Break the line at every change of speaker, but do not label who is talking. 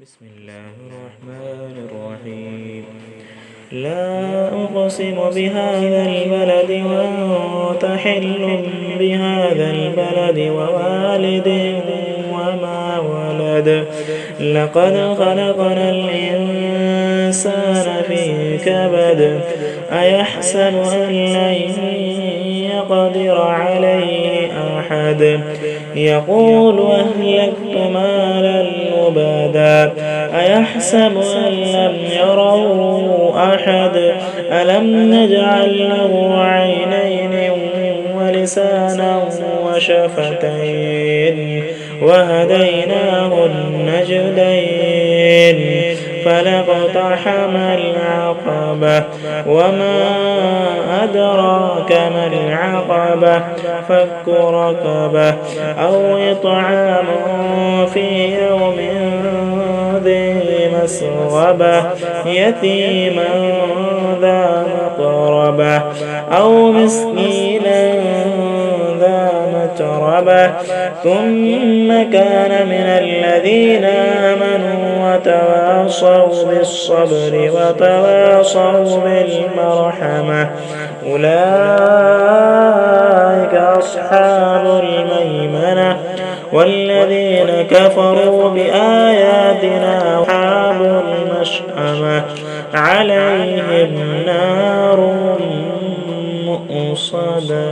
بسم الله الرحمن الرحيم. لا أقسم بهذا البلد وأنت حل بهذا البلد ووالد وما ولد. لقد خلقنا الإنسان في كبد. أيحسب أن لن يقدر عليه أحد. يقول أهلكت مالا لبدا. أيحسب أن لم يره أحد. ألم نجعل له عينين ولسانا وشفتين وهديناه النجدين فلاقتحم العقبة وما أدراك ما العقبة فك رقبة أو إطعام في يوم ذي مسغبة يتيما ذا مقربة أو مسكينا ذا متربة ثم كان من الذين آمنوا وتواصوا بالصبر وتواصوا بالمرحمة أولئك أصحاب الميمنة. والذين كفروا بآياتنا أصحاب المشأمة عليهم نار مؤصدة.